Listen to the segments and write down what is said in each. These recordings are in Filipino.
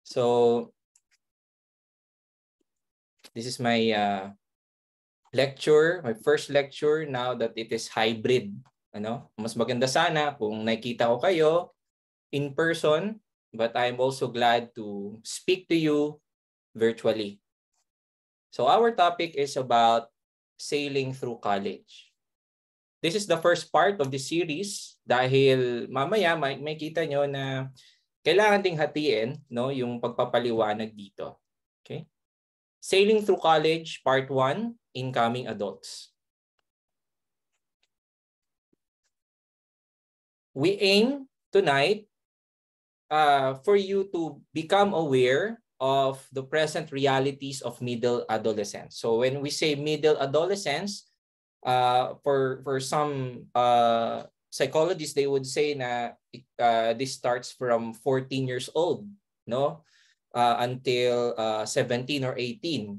So, this is my lecture, my first lecture now that it is hybrid. Mas maganda sana kung nakita ko kayo in person, but I'm also glad to speak to you virtually. So our topic is about sailing through college. This is the first part of the series dahil mamaya may kita nyo na kailangan ding hatiin yung pagpapaliwanag dito. Okay? Sailing through college, part 1, incoming adults. We aim tonight for you to become aware of the present realities of middle adolescence. So when we say middle adolescence, for some psychologists, they would say na this starts from 14 years old, until 17 or 18.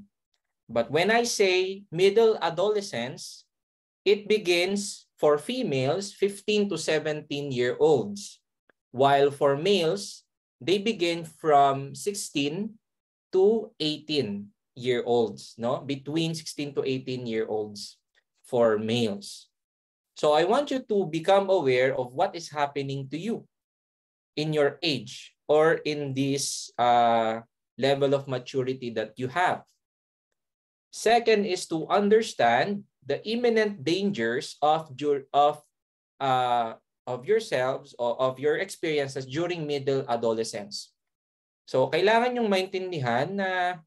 But when I say middle adolescence, it begins for females 15 to 17-year-olds, while for males, they begin from 16 to 18-year-olds, between 16 to 18-year-olds for males. So I want you to become aware of what is happening to you in your age or in this level of maturity that you have. Second is to understand the imminent dangers of yourselves or of your experiences during middle adolescence. So kailangan yung maintindihan na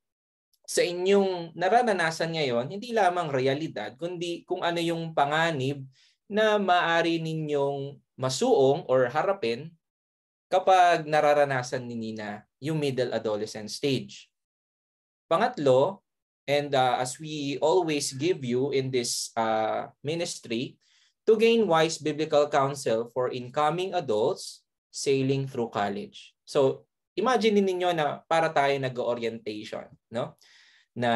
sa inyong nararanasan ngayon, hindi lamang realidad, kundi kung ano yung panganib na maaari ninyong masuong or harapin kapag nararanasan ninyo na yung middle adolescent stage. Pangatlo, and as we always give you in this ministry, to gain wise biblical counsel for incoming adults sailing through college. So, imagine ninyo na para tayo nag-orientation, na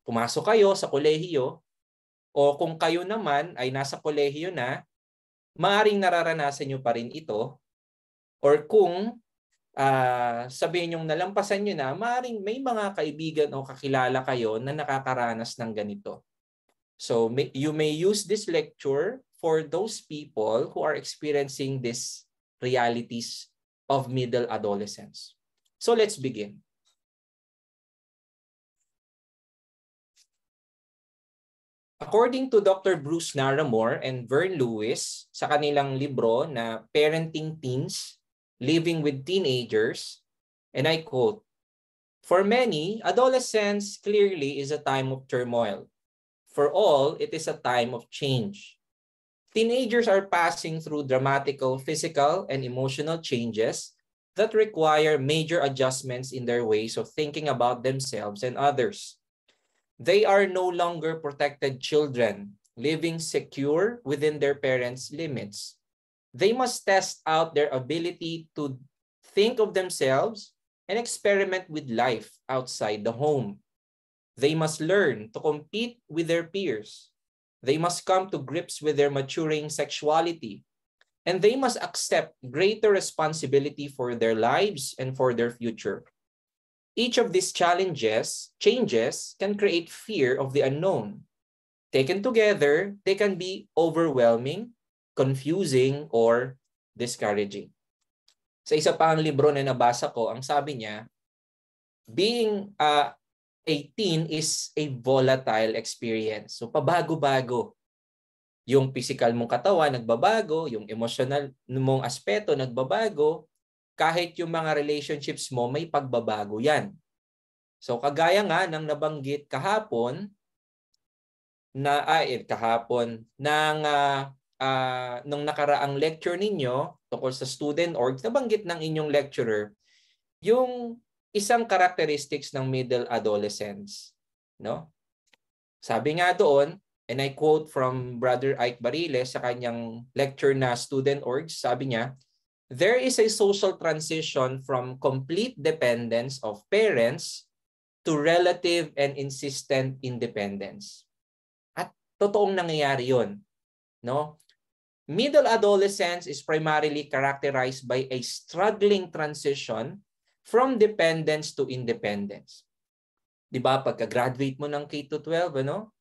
pumasok kayo sa kolehiyo o kung kayo naman ay nasa kolehiyo na, maaring nararanasan nyo pa rin ito, or kung sabihin yung nalampasan nyo na, maaring may mga kaibigan o kakilala kayo na nakakaranas ng ganito. So, you may use this lecture for those people who are experiencing these realities of middle adolescence. So let's begin. According to Dr. Bruce Naramore and Vern Lewis sa kanilang libro na Parenting Teens, Living with Teenagers, and I quote, "For many, adolescence clearly is a time of turmoil. For all, it is a time of change. Teenagers are passing through dramatical physical and emotional changes that require major adjustments in their ways of thinking about themselves and others. They are no longer protected children, living secure within their parents' limits. They must test out their ability to think of themselves and experiment with life outside the home. They must learn to compete with their peers. They must come to grips with their maturing sexuality, and they must accept greater responsibility for their lives and for their future. Each of these changes can create fear of the unknown. Taken together, they can be overwhelming, confusing, or discouraging." Sa isa pang libro na nabasa ko, ang sabi niya, being 18 is a volatile experience. So pabago-bago. Yung physical mong katawan nagbabago, yung emotional mong aspeto nagbabago, kahit yung mga relationships mo may pagbabago yan. So kagaya nga ng nabanggit kahapon nung nakaraang lecture ninyo tungkol sa student org, nabanggit ng inyong lecturer yung isang characteristics ng middle adolescence, Sabi nga doon, and I quote from Brother Ike Bariles sa kanyang lecture na Student Orgs, sabi niya, "There is a social transition from complete dependence of parents to relative and insistent independence." At totoong nangyayari 'yon, Middle adolescence is primarily characterized by a struggling transition from dependence to independence. 'Di ba? Pagka-graduate mo ng K-12, ano?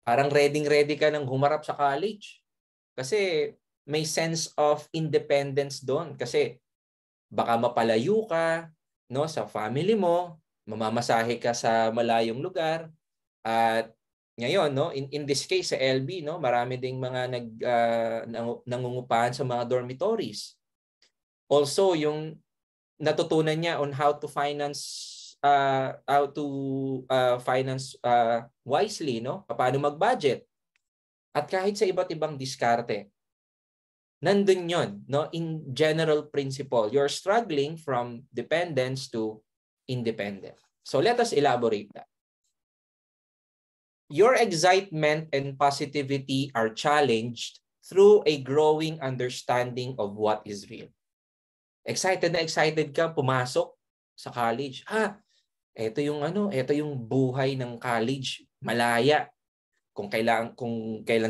Parang ready ka nang humarap sa college. Kasi may sense of independence doon kasi baka mapalayo ka, no, sa family mo, mamamasahe ka sa malayong lugar, at ngayon, no, in this case sa LB, no, marami ding mga nangungupahan sa mga dormitories. Also, yung natutunan niya on how to finance wisely, no, paano mag-budget. At kahit sa iba't ibang diskarte, nandun yun, no, in general principle. You're struggling from dependence to independent. So let us elaborate that. Your excitement and positivity are challenged through a growing understanding of what is real. Excited na excited ka pumasok sa college. Ito yung buhay ng college, malaya. Kung kailan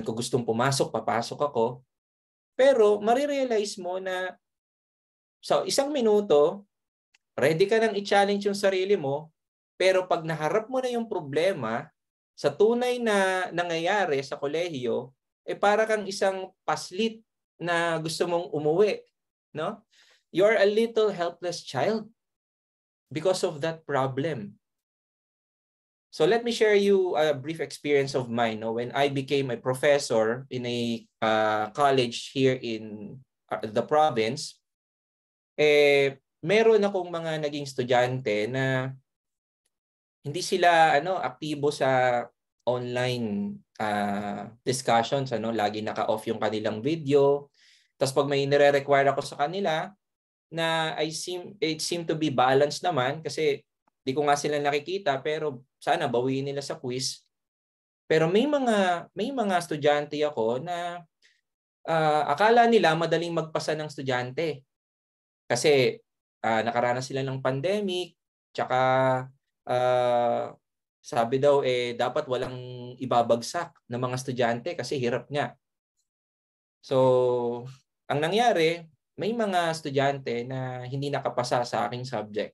ko gustong pumasok, papasok ako. Pero marirealize mo na sa isang minuto, ready ka nang i-challenge yung sarili mo, pero pag naharap mo na yung problema, sa tunay na nangyayari sa kolehiyo, para kang isang paslit na gusto mong umuwi, no? You're a little helpless child because of that problem. So let me share you a brief experience of mine, no? When I became a professor in a college here in the province, meron akong mga naging estudyante na hindi sila aktibo sa online discussions, lagi naka-off yung kanilang video. Tapos pag may nire-require ako sa kanila na it seemed to be balanced naman kasi di ko nga sila nakikita, pero sana bawiin nila sa quiz. Pero may mga estudyante ako na akala nila madaling magpasa ng estudyante. Kasi nakaranas sila ng pandemic, tsaka sabi daw dapat walang ibabagsak ng mga estudyante kasi hirap nga. So, ang nangyari, may mga estudyante na hindi nakapasa sa aking subject,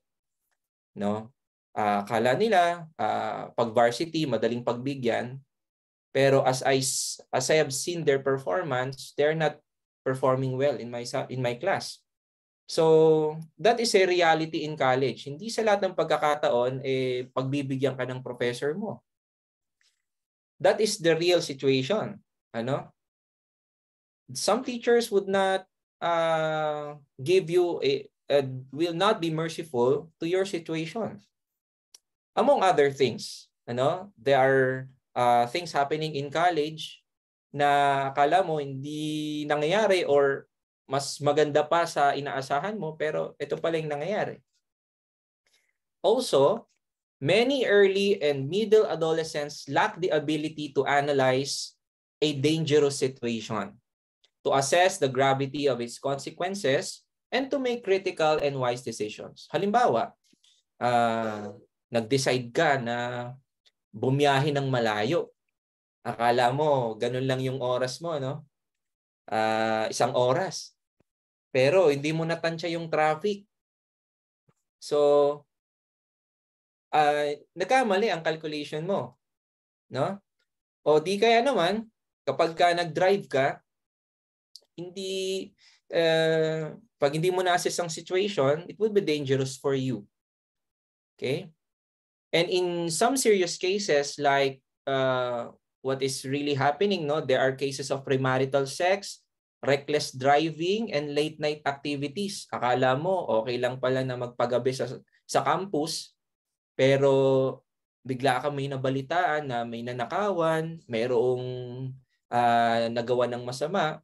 no? Akala nila pag varsity madaling pagbigyan, pero as I have seen their performance, they're not performing well in my class. So, that is a reality in college. Hindi sa lahat ng pagkakataon pagbibigyan ka ng professor mo. That is the real situation. Some teachers would not give you will not be merciful to your situation. Among other things, there are things happening in college na akala mo hindi nangyayari or mas maganda pa sa inaasahan mo, pero ito pala yung nangyayari. Also, many early and middle adolescents lack the ability to analyze a dangerous situation, to assess the gravity of its consequences, and to make critical and wise decisions. Halimbawa, nag-decide ka na bumiyahe ng malayo. Akala mo, ganun lang yung oras mo, no? 1 oras. Pero hindi mo natansya yung traffic. So, nagkamali ang calculation mo, no? O di kaya naman, kapag ka nag-drive ka, pag hindi mo na-assess ang situation, it would be dangerous for you. Okay? And in some serious cases, like what is really happening, no? There are cases of premarital sex, reckless driving, and late night activities. Akala mo okay lang pala na magpagabi sa campus, pero bigla ka may nabalitaan na may nanakawan, mayroong nagawa ng masama.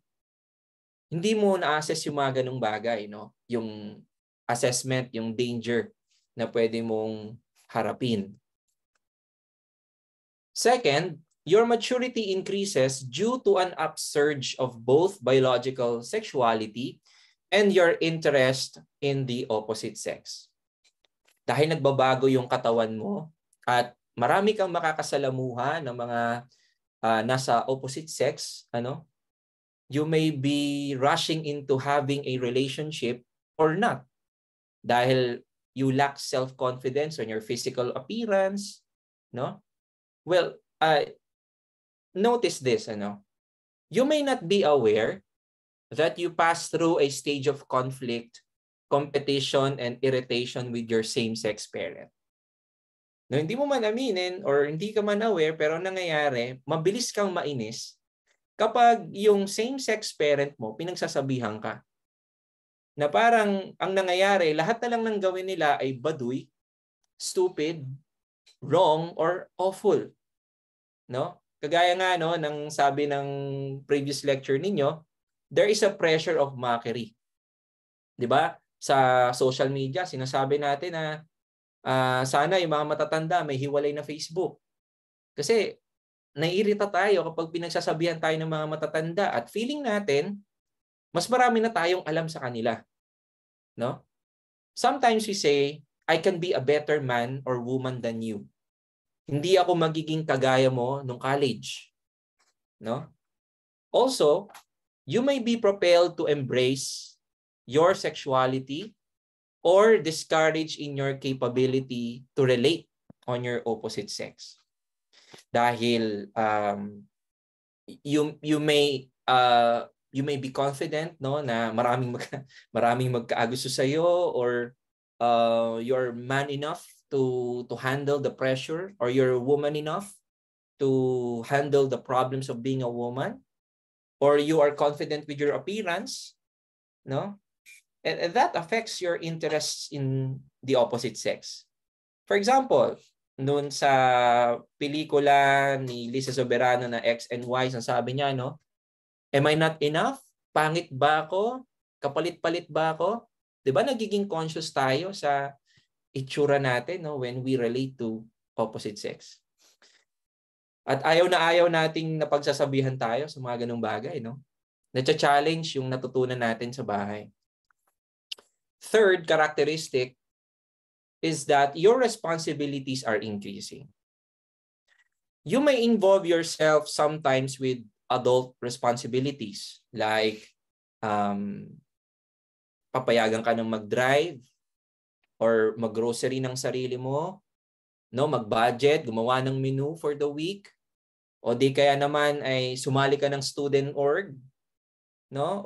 Hindi mo na-assess yung mga ganung bagay, no? Yung assessment, yung danger na pwede mong harapin. Second, your maturity increases due to an upsurge of both biological sexuality and your interest in the opposite sex. Dahil nagbabago yung katawan mo at marami kang makakasalamuha ng mga nasa opposite sex, you may be rushing into having a relationship or not. Dahil you lack self-confidence on your physical appearance, no? Well, notice this, you may not be aware that you pass through a stage of conflict, competition, and irritation with your same-sex parent. No, hindi mo man aminin or hindi ka man aware, pero nangyayari, mabilis kang mainis kapag yung same-sex parent mo, pinagsasabihan ka. Na parang ang nangyayari, lahat na lang ng gawin nila ay baduy, stupid, wrong, or awful. No? Kagaya nga ng sabi ng previous lecture ninyo, there is a pressure of mockery. 'Di ba? Sa social media, sinasabi natin na sana yung mga matatanda may hiwalay na Facebook. Kasi naiirita tayo kapag pinagsasabihan tayo ng mga matatanda at feeling natin mas marami na tayong alam sa kanila. No? Sometimes we say, I can be a better man or woman than you. Hindi ako magiging kagaya mo nung college. No? Also, you may be propelled to embrace your sexuality or discouraged in your capability to relate on your opposite sex. Dahil you may be confident na maraming magkaagusto sa iyo, or you're man enough to handle the pressure, or you're woman enough to handle the problems of being a woman, or you are confident with your appearance, no? And that affects your interests in the opposite sex. For example, noon sa pelikula ni Lisa Soberano na X and Y, sabi niya, am I not enough? Pangit ba ako? Kapalit-palit ba ako? 'Di ba nagiging conscious tayo sa itsura natin when we relate to opposite sex? At ayaw nating napagsasabihan tayo sa mga ganung bagay, Nacha-challenge yung natutunan natin sa bahay. Third characteristic is that your responsibilities are increasing. You may involve yourself sometimes with adult responsibilities like papayagan ka ng mag-drive or mag-grocery ng sarili mo, mag-budget, gumawa ng menu for the week, o di kaya naman ay sumali ka ng student org,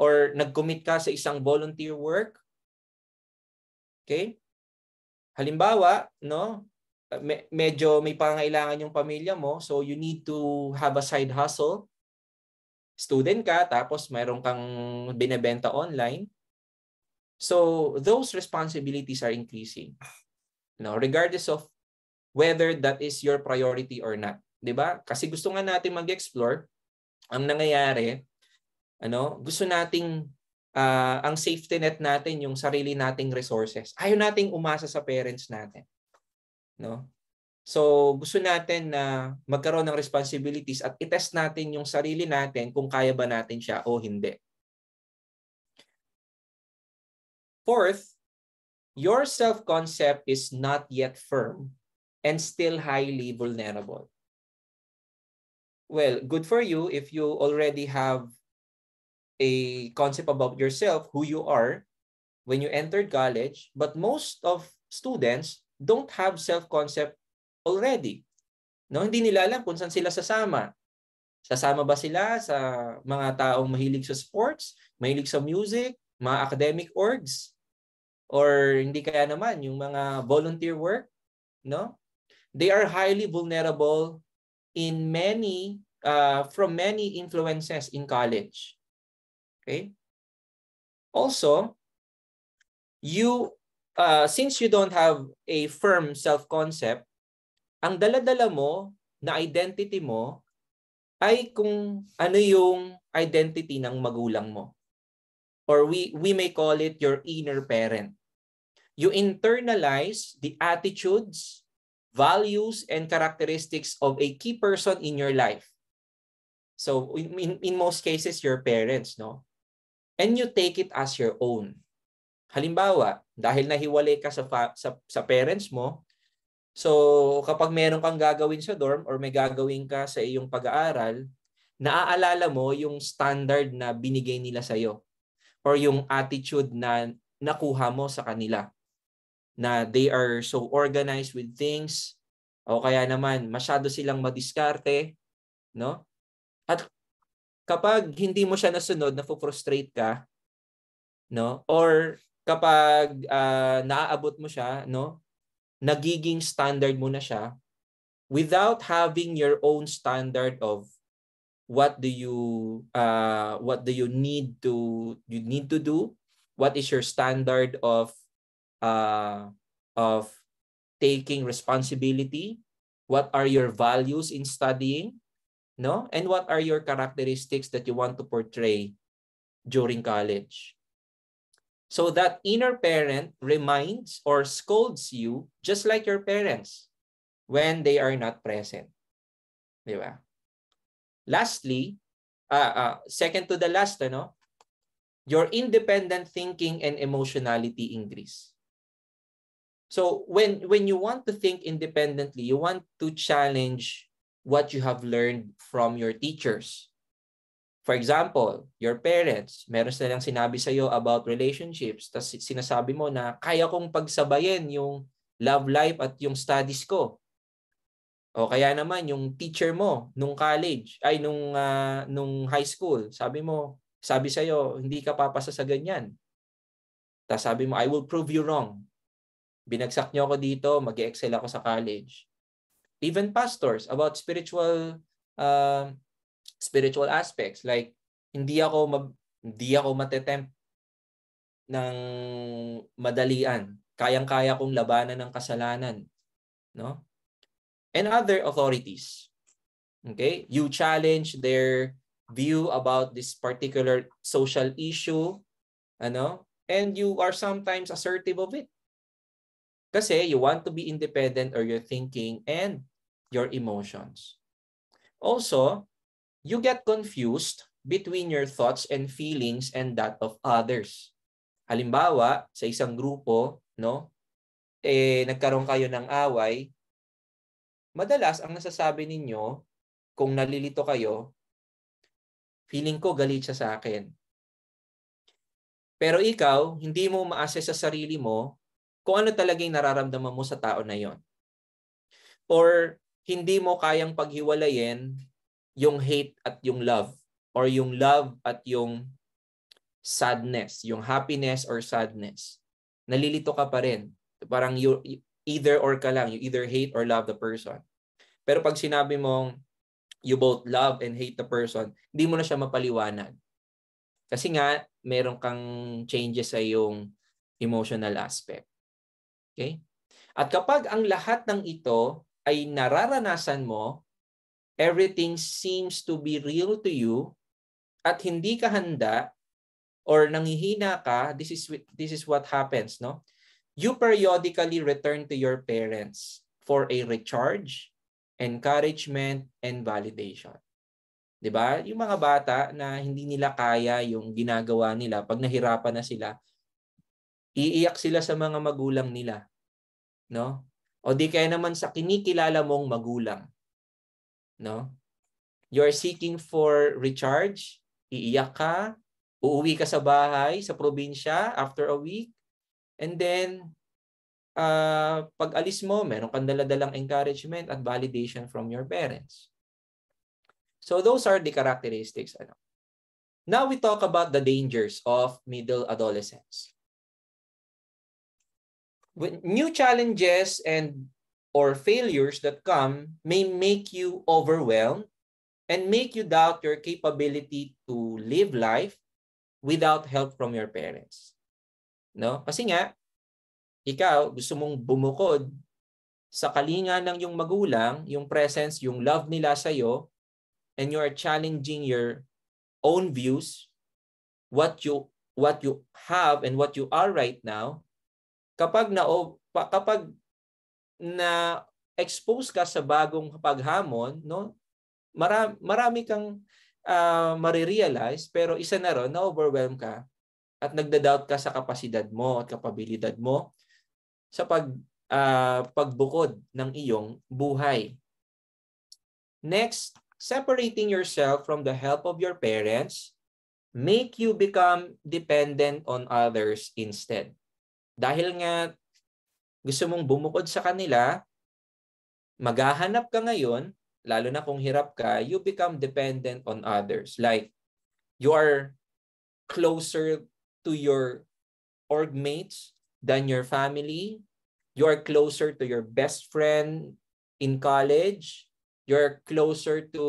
or nag-commit ka sa isang volunteer work. Okay? Halimbawa, medyo may pangailangan yung pamilya mo, so you need to have a side hustle. Student ka, tapos mayroon kang binebenta online. So those responsibilities are increasing. Regardless of whether that is your priority or not. 'Di ba? Kasi gusto nga natin mag-explore. Ang nangyayari, gusto nating ang safety net natin yung sarili nating resources. Ayaw nating umasa sa parents natin. So gusto natin na magkaroon ng responsibilities at i-test natin yung sarili natin kung kaya ba natin siya o hindi. Fourth, your self-concept is not yet firm and still highly vulnerable. Well, good for you if you already have a concept about yourself, who you are when you entered college, but most of students don't have self-concept already. Hindi nila alam kung saan sila sasama. Sasama ba sila sa mga taong mahilig sa sports, mahilig sa music, mga academic orgs, or hindi kaya naman yung mga volunteer work, They are highly vulnerable in from many influences in college. Okay? Also, since you don't have a firm self-concept, ang dala-dala mo na identity mo ay kung ano yung identity ng magulang mo. Or we may call it your inner parent. You internalize the attitudes, values, and characteristics of a key person in your life. So in most cases, your parents, and you take it as your own. Halimbawa, dahil nahiwalay ka sa parents mo, so kapag meron kang gagawin sa dorm or may gagawin ka sa iyong pag-aaral, naaalala mo yung standard na binigay nila sa iyo or yung attitude na nakuha mo sa kanila. na they are so organized with things, o kaya naman masyado silang madiskarte, no? At kapag hindi mo siya nasunod, na-frustrate ka, no? Or kapag naaabot mo siya, no? Nagiging standard mo na siya without having your own standard of what do you need to do, what is your standard of taking responsibility, what are your values in studying, no? And what are your characteristics that you want to portray during college. So that inner parent reminds or scolds you just like your parents when they are not present. Di ba? Lastly, second to the last, ano? Your independent thinking and emotionality increase. So when you want to think independently, you want to challenge what you have learned from your teachers. For example, your parents, meron silang sinabi sa iyo about relationships, tapos sinasabi mo na kaya kong pagsabayin yung love life at yung studies ko. O kaya naman yung teacher mo nung college, ay nung high school, sabi sa iyo, hindi ka papasa sa ganyan. Tapos sabi mo, I will prove you wrong. Binagsak niyo ako dito, mag-excel ako sa college. Even pastors about spiritual aspects, like hindi ako matetempt ng madalian. Kayang-kaya kong labanan ng kasalanan, no? And other authorities. Okay? You challenge their view about this particular social issue, ano? And you are sometimes assertive of it. Kasi you want to be independent or your thinking and your emotions. Also, you get confused between your thoughts and feelings and that of others. Halimbawa, sa isang grupo, no? Nagkaroon kayo ng away, madalas ang nasasabi ninyo, kung nalilito kayo, feeling ko galit siya sa akin. Pero ikaw, hindi mo ma-assess sa sarili mo kung ano talagang nararamdaman mo sa tao na yon. Or hindi mo kayang paghiwalayin yung hate at yung love, or yung love at yung sadness, yung happiness or sadness. Nalilito ka pa rin. Parang either or ka lang, you either hate or love the person. Pero pag sinabi mong you both love and hate the person, hindi mo na siya mapaliwanag. Kasi nga, meron kang changes sa yung emotional aspect. Okay? At kapag ang lahat ng ito ay nararanasan mo, everything seems to be real to you, at hindi ka handa or nanghihina ka, this is what happens, no? You periodically return to your parents for a recharge, encouragement, and validation. 'Di ba? Yung mga bata na hindi nila kaya yung ginagawa nila, pag nahirapan na sila, iiyak sila sa mga magulang nila, no? O di kaya naman sa kinikilala mong magulang, no? You are seeking for recharge, iiyak ka, uuwi ka sa bahay, sa probinsya after a week, and then pag alis mo, meron kang dala-dalang encouragement at validation from your parents. So those are the characteristics. Now we talk about the dangers of middle adolescence. When new challenges or failures that come may make you overwhelmed and make you doubt your capability to live life without help from your parents. No? Kasi nga, ikaw gusto mong bumukod sa kalinga ng yung magulang, yung presence, yung love nila sa iyo, and you are challenging your own views, what you have and what you are right now. Kapag na expose ka sa bagong paghamon, no? Marami kang marirealize, pero isa na ron, na-overwhelm ka at nagda-doubt ka sa kapasidad mo at kapabilidad mo sa pagbukod ng iyong buhay. Next, separating yourself from the help of your parents make you become dependent on others instead. Dahil nga gusto mong bumukod sa kanila, maghahanap ka ngayon, lalo na kung hirap ka, you become dependent on others. Like, you are closer to your org mates than your family. You are closer to your best friend in college. You're closer to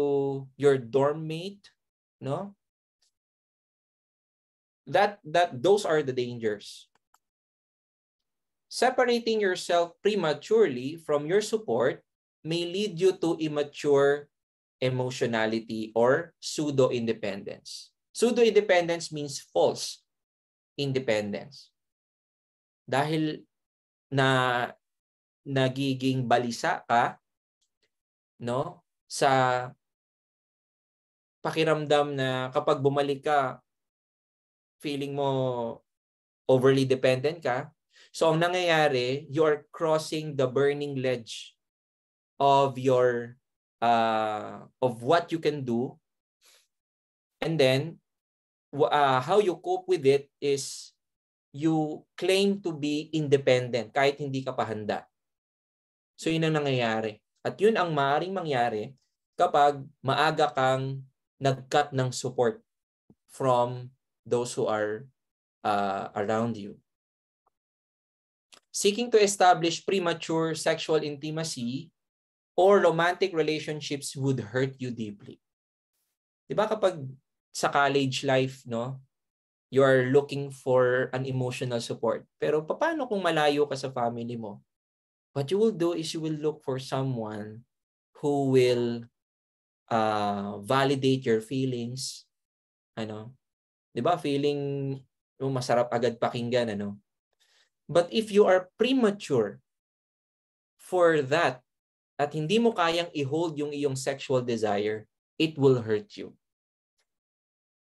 your dorm mate, no? Those are the dangers. Separating yourself prematurely from your support may lead you to immature emotionality or pseudo-independence. Pseudo-independence means false independence. Dahil na nagiging balisa ka, no, sa pakiramdam na kapag bumalik ka, feeling mo overly dependent ka. So ang nangyayari, you're crossing the burning ledge of your of what you can do, and then how you cope with it is you claim to be independent kahit hindi ka pa handa. So yun ang nangyayari. At yun ang maaaring mangyari kapag maaga kang nag-cut ng support from those who are around you. Seeking to establish premature sexual intimacy or romantic relationships would hurt you deeply. Diba kapag sa college life, no, you are looking for an emotional support. Pero paano kung malayo ka sa family mo? What you will do is you will look for someone who will validate your feelings. Ano? Diba feeling masarap agad pakinggan, ano? But if you are premature for that at hindi mo kayang i-hold yung iyong sexual desire, it will hurt you.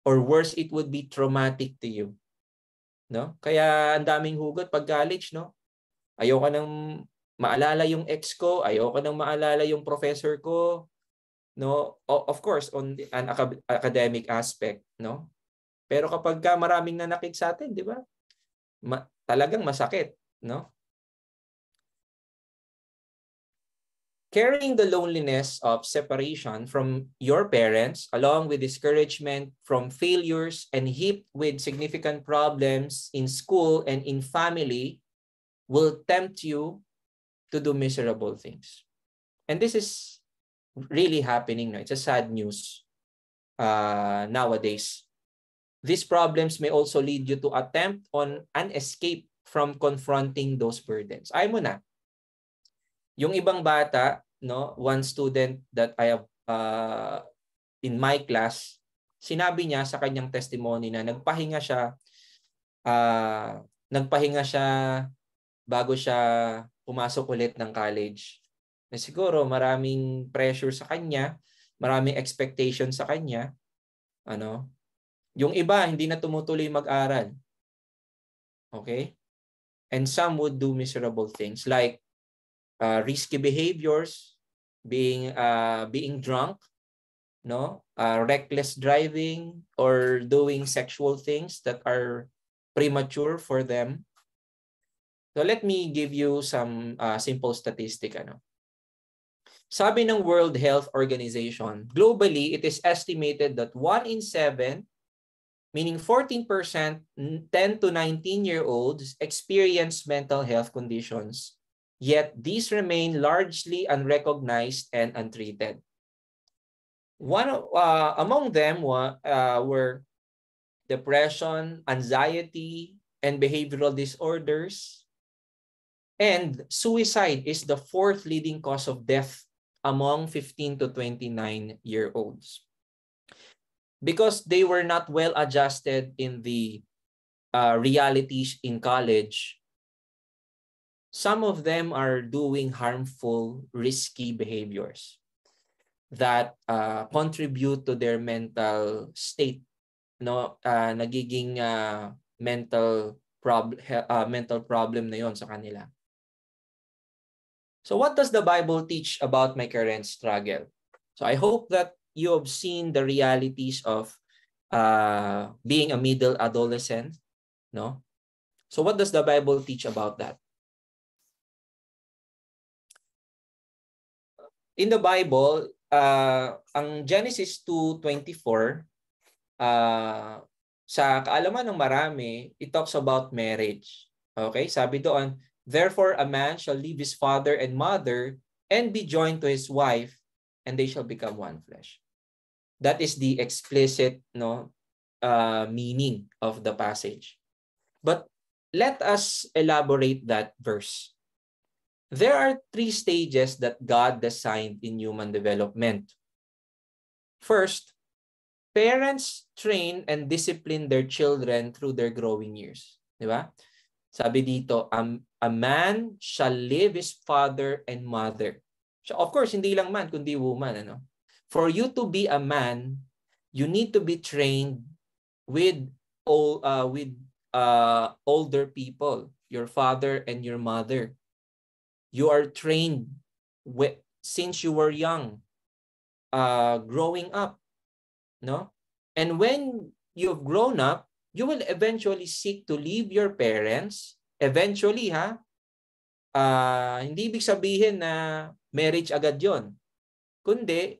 Or worse, it would be traumatic to you. No? Kaya ang daming hugot pag college, no? Ayoko nang maalala yung ex ko, ayoko nang maalala yung professor ko, no? Of course, on an academic aspect, no? Pero kapag maraming nanakit sa atin, di ba? Talagang masakit, no? Carrying the loneliness of separation from your parents, along with discouragement from failures and heaped with significant problems in school and in family, will tempt you to do miserable things. And this is really happening now. It's a sad news nowadays. These problems may also lead you to attempt on an escape from confronting those burdens. Ay mo na. Yung ibang bata, no, one student that I have in my class, sinabi niya sa kanyang testimony na nagpahinga siya bago siya pumasok ulit ng college. Na siguro maraming pressure sa kanya, maraming expectation sa kanya, ano? Yung iba hindi na tumutuloy mag-aral. Okay? And some would do miserable things like risky behaviors, being drunk, no, reckless driving, or doing sexual things that are premature for them. So let me give you some simple statistic. Ano. Sabi ng World Health Organization, globally, it is estimated that 1 in 7, meaning 14%, 10 to 19-year-olds experience mental health conditions. Yet these remain largely unrecognized and untreated. Among them were depression, anxiety, and behavioral disorders. And suicide is the 4th leading cause of death among 15 to 29-year-olds. Because they were not well adjusted in the realities in college, some of them are doing harmful, risky behaviors that contribute to their mental state. No, nagiging mental problem na yon sa kanila. So what does the Bible teach about my current struggle? So I hope that you have seen the realities of being a middle adolescent, no? So what does the Bible teach about that? in the Bible, ang Genesis 2:24, sa kaalaman ng marami, it talks about marriage. Okay? Sabi doon, therefore a man shall leave his father and mother and be joined to his wife, and they shall become one flesh. That is the explicit meaning of the passage. But let us elaborate that verse. There are 3 stages that God designed in human development. First, parents train and discipline their children through their growing years. Di ba? Sabi dito, a man shall leave his father and mother. So of course, hindi lang man, kundi woman. For you to be a man, you need to be trained with older people, your father and your mother. You are trained since you were young, growing up, no? And when you've grown up, you will eventually seek to leave your parents. Eventually, hindi ibig sabihin na marriage agad yon. Kundi,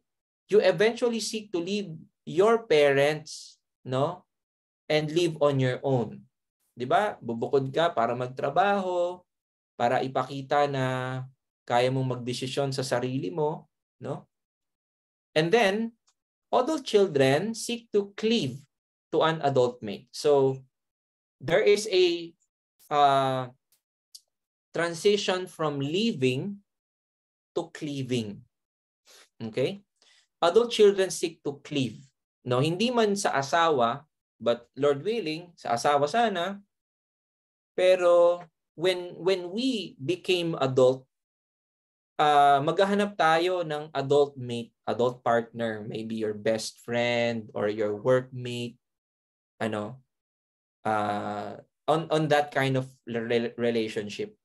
you eventually seek to leave your parents, no? And live on your own. 'Di ba? Bubukod ka para magtrabaho, para ipakita na kaya mong magdesisyon sa sarili mo, no? And then, adult children seek to cleave to an adult mate. So, there is a transition from leaving to cleaving. Okay? Adult children seek to cleave. No, hindi man sa asawa, but Lord willing, sa asawa sana. Pero when we became adult, maghahanap tayo ng adult mate, adult partner, maybe your best friend or your workmate, on that kind of relationship.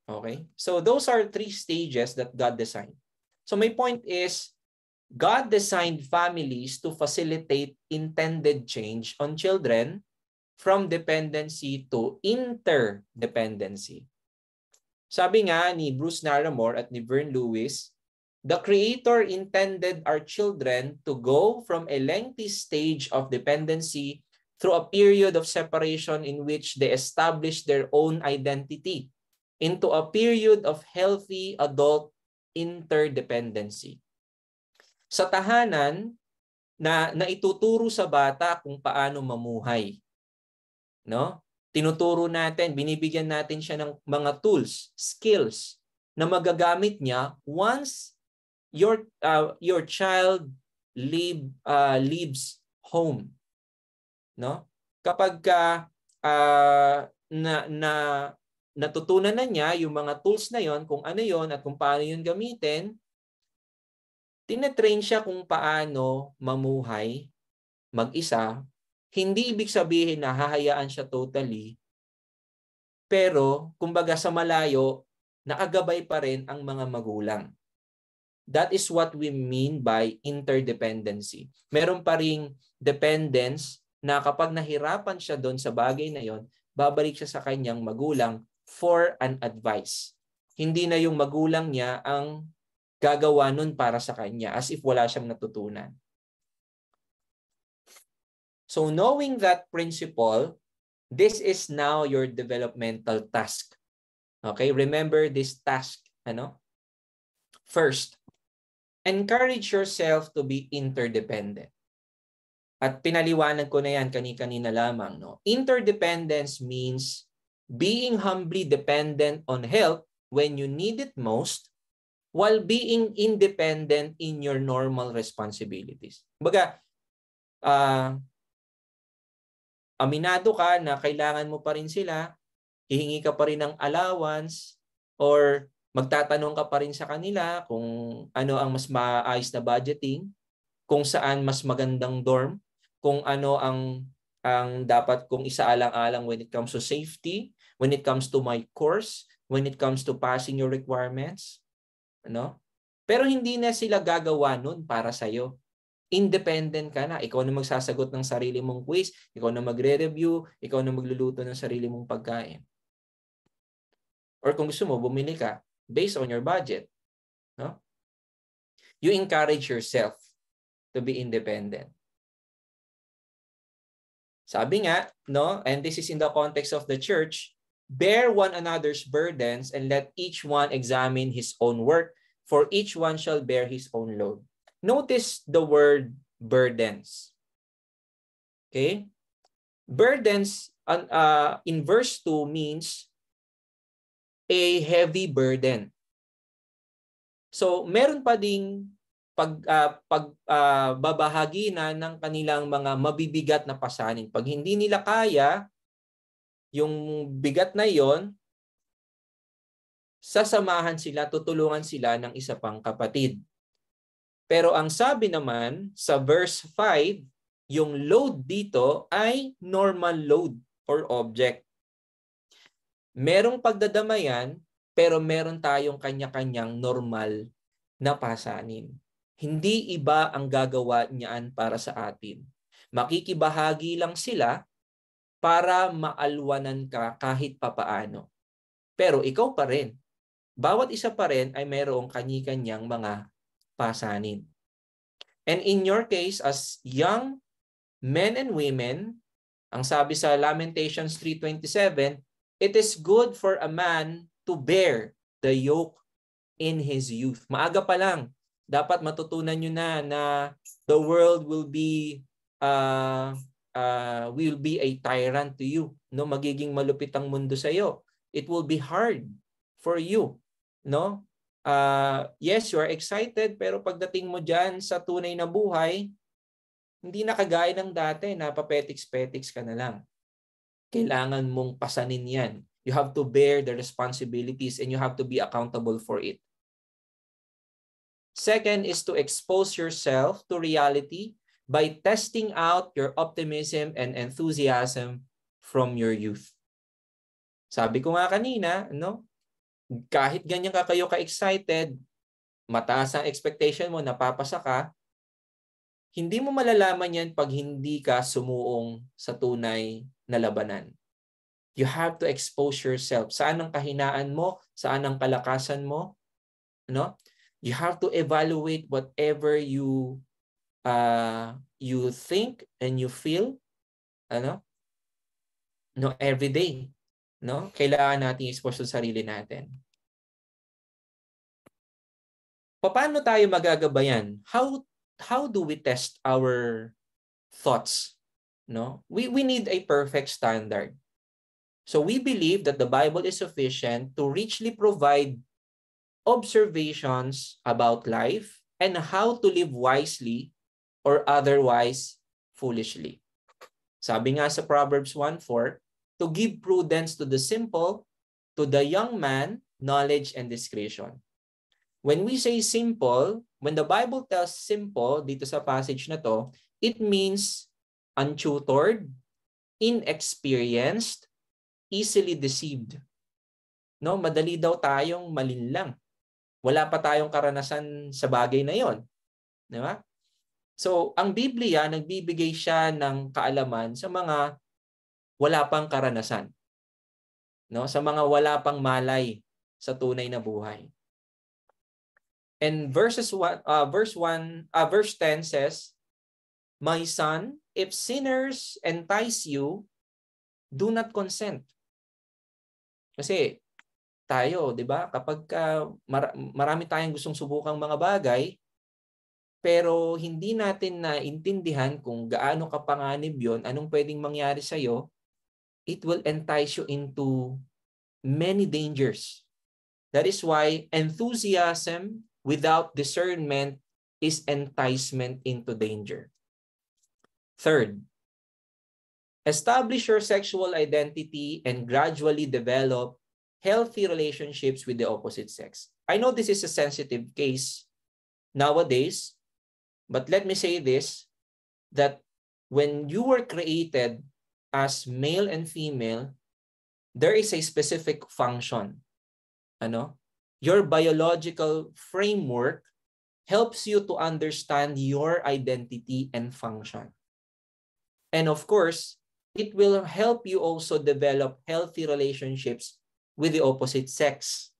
Okay? So those are 3 stages that God designed. So my point is, God designed families to facilitate intended change on children from dependency to interdependency. Sabi nga ni Bruce Naramore at ni Vern Lewis, the Creator intended our children to go from a lengthy stage of dependency through a period of separation in which they establish their own identity into a period of healthy adult interdependency. Sa tahanan na ituturo sa bata kung paano mamuhay. No? Tinuturo natin, binibigyan natin siya ng mga tools, skills na magagamit niya once your child leaves home. No? Kapag natutunan na niya yung mga tools na yon, kung ano yon at kung paano yon gamitin, tinetrain siya kung paano mamuhay mag-isa. Hindi ibig sabihin na hahayaan siya totally, pero kumbaga sa malayo, nakagabay pa rin ang mga magulang. That is what we mean by interdependency. Meron pa ring dependence na kapag nahirapan siya doon sa bagay na yon, babalik siya sa kanyang magulang for an advice. Hindi na yung magulang niya ang gagawa nun para sa kanya, as if wala siyang natutunan. So knowing that principle, this is now your developmental task. Okay, remember this task. First, encourage yourself to be interdependent. At pinaliwanag ko na yan kanina lamang. Interdependence means being humbly dependent on help when you need it most, while being independent in your normal responsibilities. Kumbaga, aminado ka na kailangan mo pa rin sila, hihingi ka pa rin ng allowance, or magtatanong ka pa rin sa kanila kung ano ang mas maayos na budgeting, kung saan mas magandang dorm, kung ano ang dapat kong isaalang-alang when it comes to safety, when it comes to my course, when it comes to passing your requirements. Pero hindi na sila gagawa nun para sa'yo. Independent ka na. Ikaw na magsasagot ng sarili mong quiz, ikaw na magre-review, ikaw na magluluto ng sarili mong pagkain. Or kung gusto mo, bumili ka based on your budget. You encourage yourself to be independent. Sabi nga, no, and this is in the context of the church, bear one another's burdens and let each one examine his own work, for each one shall bear his own load. Notice the word burdens. Okay? Burdens in verse 2 means a heavy burden. So, meron pa ding pagbabahagi na ng kanilang mga mabibigat na pasanin. Pag hindi nila kaya, yung bigat na yon, sasamahan sila, tutulungan sila ng isa pang kapatid. Pero ang sabi naman sa verse 5, yung load dito ay normal load or object. Merong pagdadamayan, pero meron tayong kanya-kanyang normal na pasanin. Hindi iba ang gagawa niyan para sa atin. Makikibahagi lang sila para maalwanan ka kahit papaano. Pero ikaw pa rin. Bawat isa pa rin ay mayroong kani-kanyang mga pasanin. And in your case, as young men and women, ang sabi sa Lamentations 3:27, it is good for a man to bear the yoke in his youth. Maaga pa lang, dapat matutunan nyo na the world will be a tyrant to you. No, magiging malupit ang mundo sa iyo. It will be hard for you. No? Yes, you are excited, pero pagdating mo dyan sa tunay na buhay, hindi na kagaya ng dati na papetiks-petiks ka na lang. Kailangan mong pasanin yan. You have to bear the responsibilities and you have to be accountable for it. Second is to expose yourself to reality by testing out your optimism and enthusiasm from your youth. Sabi ko nga kanina, no? Kahit ganyan ka kayo ka-excited, mataas ang expectation mo, napapasa ka, hindi mo malalaman yan pag hindi ka sumuong sa tunay na labanan. You have to expose yourself. Saan ang kahinaan mo? Saan ang kalakasan mo? No? You have to evaluate whatever you think and you feel, no, every day. No? Kailangan nating expose sa sarili natin. Paano tayo magagabayan? How do we test our thoughts? No? We need a perfect standard. So we believe that the Bible is sufficient to richly provide observations about life and how to live wisely or otherwise foolishly. Sabi nga sa Proverbs 1:4, to give prudence to the simple, to the young man, knowledge and discretion. When we say simple, when the Bible tells simple dito sa passage na to, it means untutored, inexperienced, easily deceived. No, madali daw tayong malinlang. Wala pa tayong karanasan sa bagay na 'yon. Di ba? So, ang Biblia nagbibigay siya ng kaalaman sa mga wala pang karanasan. No, sa mga wala pang malay sa tunay na buhay. And verse 10 says, "My son, if sinners entice you, do not consent." Kasi tayo, 'di ba? Kapag marami tayong gustong subukang mga bagay, pero hindi natin naintindihan kung gaano kapanganib 'yon, anong pwedeng mangyari sa iyo, it will entice you into many dangers. That is why enthusiasm without discernment is enticement into danger. Third, establish your sexual identity and gradually develop healthy relationships with the opposite sex. I know this is a sensitive case nowadays, but let me say this, that when you were created as male and female, there is a specific function. Your biological framework helps you to understand your identity and function. And of course, it will help you also develop healthy relationships with the opposite sex.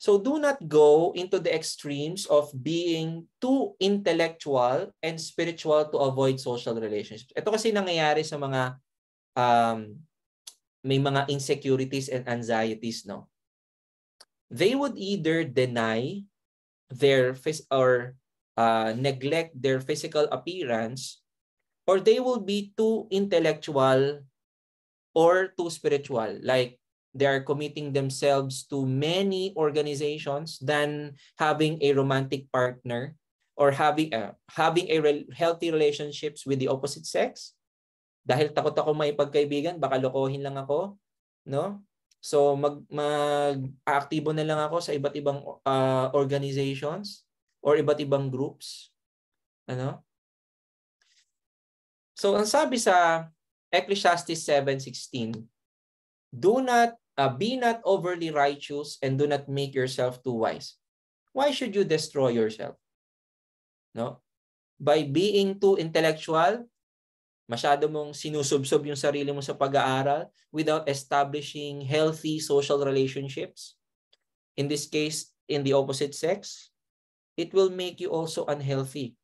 So do not go into the extremes of being too intellectual and spiritual to avoid social relationships. Ito kasi nangyayari sa mga may mga insecurities and anxieties, no? They would either deny their neglect their physical appearance, or they will be too intellectual or too spiritual, like they are committing themselves to many organizations than having a romantic partner or having healthy relationships with the opposite sex. Dahil takot ako may pagkaibigan, baka lokohin lang ako, no? So mag-aaktibo na lang ako sa iba't ibang organizations or iba't ibang groups, ano? So ang sabi sa Ecclesiastes 7:16, do not be not overly righteous and do not make yourself too wise. Why should you destroy yourself? No? By being too intellectual, masyado mong sinusubsob yung sarili mo sa pag-aaral without establishing healthy social relationships. In this case, in the opposite sex, it will make you also unhealthy.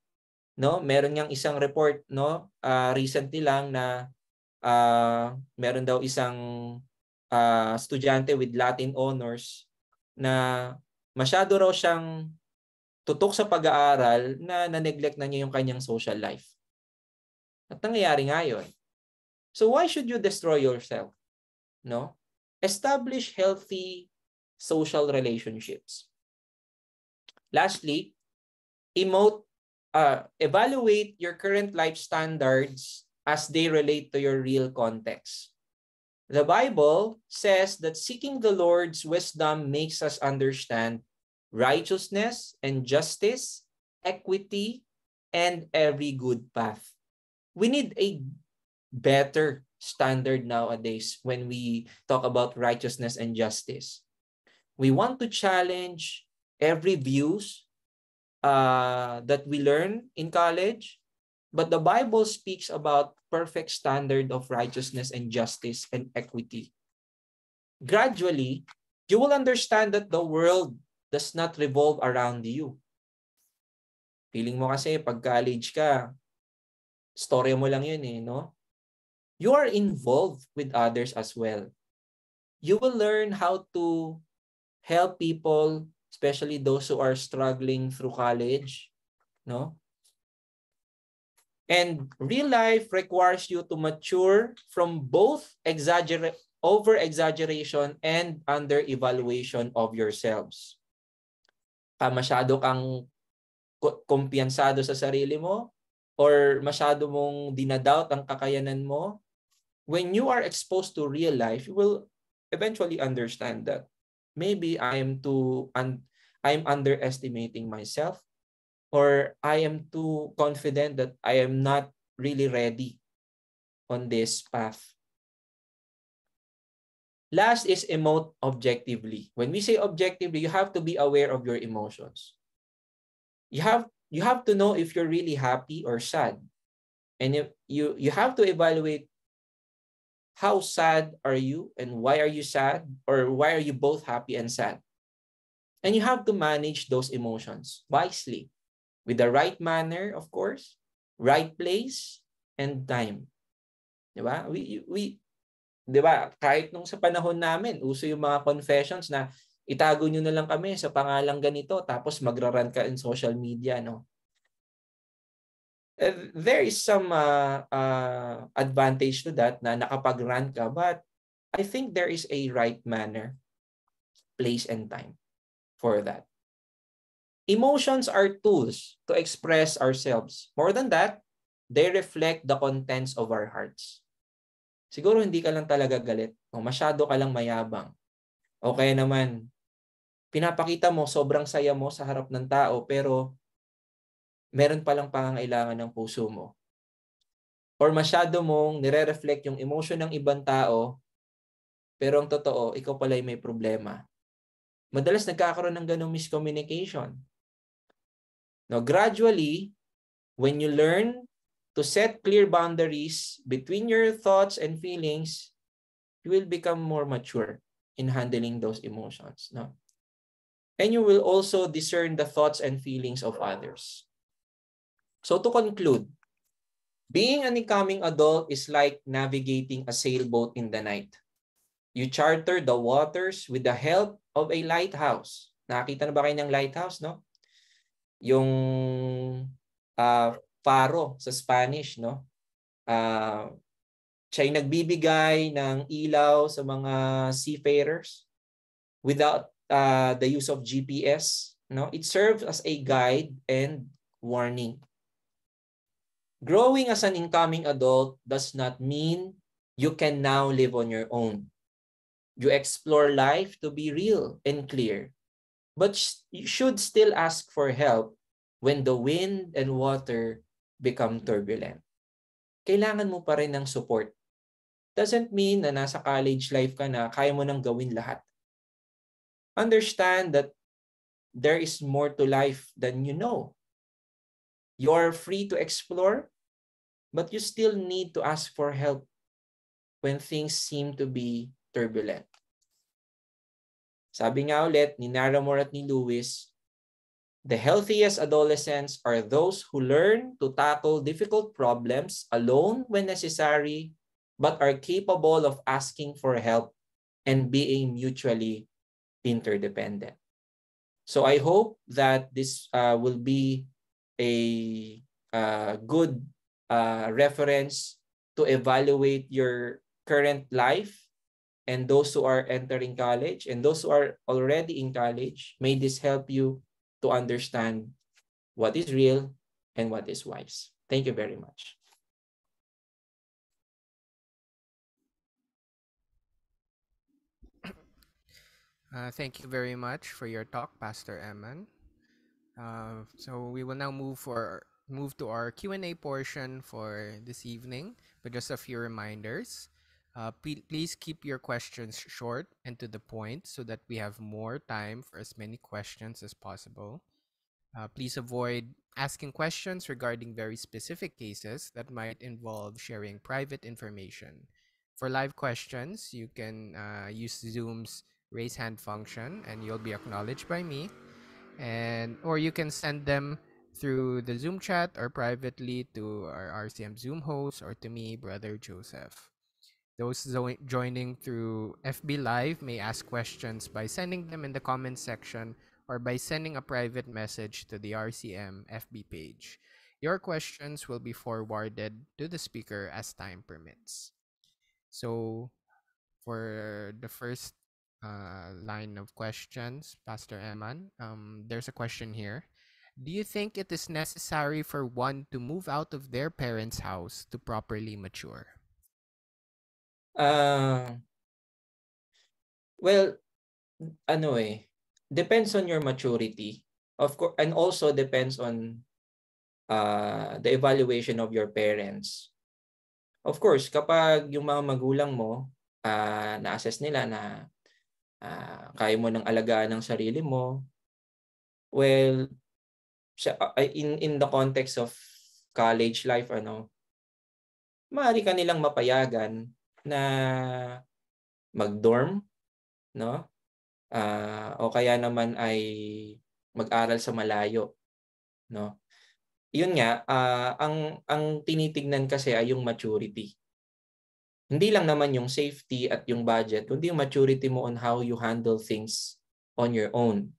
No, meron ngang isang report, no, recently lang na meron daw isang estudyante with Latin honors na masyado raw siyang tutok sa pag-aaral na na-neglect na niya yung kanyang social life. At nangyayari nga yun. So why should you destroy yourself? No? Establish healthy social relationships. Lastly, evaluate your current life standards as they relate to your real context. The Bible says that seeking the Lord's wisdom makes us understand righteousness and justice, equity, and every good path. We need a better standard nowadays when we talk about righteousness and justice. We want to challenge every views that we learn in college, but the Bible speaks about perfect standard of righteousness and justice and equity. Gradually, you will understand that the world does not revolve around you. Feeling mo kasi pag college ka, story mo lang yun eh, no? You are involved with others as well. You will learn how to help people, especially those who are struggling through college, no? And real life requires you to mature from both over-exaggeration and under-evaluation of yourselves. Masyado kang kumpiyansado sa sarili mo or masyado mong dinadoubt ang kakayanan mo, when you are exposed to real life, you will eventually understand that maybe I'm underestimating myself, or I am too confident that I am not really ready on this path. Last is emote objectively. When we say objectively, you have to be aware of your emotions. You have to know if you're really happy or sad. And if you have to evaluate how sad are you and why are you sad, or why are you both happy and sad. And you have to manage those emotions wisely. With the right manner, of course, right place, and time. Diba? Diba? Kahit nung sa panahon namin, uso yung mga confessions na itago nyo na lang kami sa pangalang ganito, tapos magra-run ka in social media, no? There is some advantage to that na nakapag-run ka, but I think there is a right manner, place, and time for that. Emotions are tools to express ourselves. More than that, they reflect the contents of our hearts. Siguro hindi ka lang talaga galit o masyado ka lang mayabang. O kaya naman, pinapakita mo sobrang saya mo sa harap ng tao pero meron palang pangangailangan ng puso mo. Or masyado mong nire-reflect yung emotion ng ibang tao pero ang totoo, ikaw pala'y may problema. Madalas nagkakaroon ng ganong miscommunication. Now, gradually, when you learn to set clear boundaries between your thoughts and feelings, you will become more mature in handling those emotions. No? And you will also discern the thoughts and feelings of others. So to conclude, being an incoming adult is like navigating a sailboat in the night. You charter the waters with the help of a lighthouse. Nakita na ba kayo ng lighthouse, no? Yung faro sa Spanish, no? Siya yung nagbibigay ng ilaw sa mga seafarers without the use of GPS, no? It serves as a guide and warning. Growing as an incoming adult does not mean you can now live on your own. You explore life to be real and clear, but you should still ask for help when the wind and water become turbulent. Kailangan mo pa rin ng support. Doesn't mean na nasa college life ka na, kaya mo nang gawin lahat. Understand that there is more to life than you know. You're free to explore, but you still need to ask for help when things seem to be turbulent. Sabi nga ulit ni Naramore at ni Lewis, the healthiest adolescents are those who learn to tackle difficult problems alone when necessary, but are capable of asking for help and being mutually interdependent. So I hope that this will be a good reference to evaluate your current life and those who are entering college and those who are already in college. May this help you to understand what is real and what is wise. Thank you very much. Thank you very much for your talk, Pastor Eman. So we will now move to our Q&A portion for this evening, but just a few reminders. Please keep your questions short and to the point so that we have more time for as many questions as possible. Please avoid asking questions regarding very specific cases that might involve sharing private information. For live questions, you can use Zoom's raise hand function and you'll be acknowledged by me. Or you can send them through the Zoom chat or privately to our RCM Zoom host or to me, Brother Joseph. Those joining through FB Live may ask questions by sending them in the comments section or by sending a private message to the RCM FB page. Your questions will be forwarded to the speaker as time permits. So for the first line of questions, Pastor Eman, there's a question here. Do you think it is necessary for one to move out of their parents' house to properly mature? Well, depends on your maturity. Of course, and also depends on the evaluation of your parents. Of course, kapag yung mga magulang mo, na-assess nila na kaya mo nang alagaan ng sarili mo, well, in the context of college life, maaari ka nilang mapayagan na mag-dorm, no? O kaya naman ay mag-aral sa malayo, no? Yun nga, ang tinitignan kasi ay yung maturity. Hindi lang naman yung safety at yung budget, kundi yung maturity mo on how you handle things on your own.